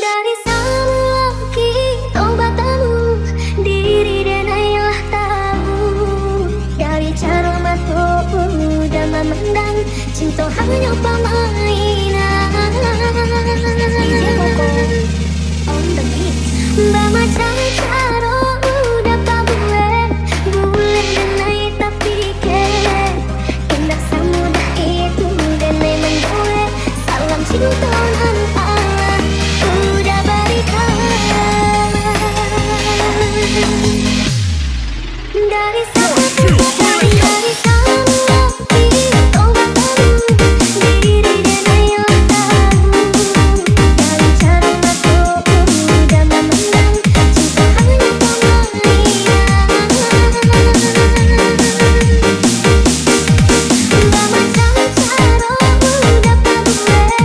Dari semua obatamu diri dan ayolah tahu. Dari cara matamu dan memandang cinta hanya permainan. DJ Koko on the beat. Macam-cara dapat bulan dan naik tapi kendak semudah itu dan naik menjauh. Salam cinta Allah udah berikan. Dari satu dari semua obatamu diri dan ayolah tahu. Dari cara matamu dan memandang cinta hanya permainan. Macam-cara dapat bulan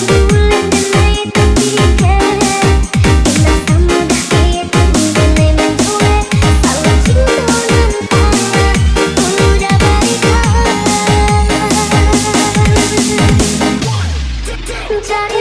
dan naik tapi kendak semudah itu dan naik menjauh. Salam cinta Allah udah berikan. Cari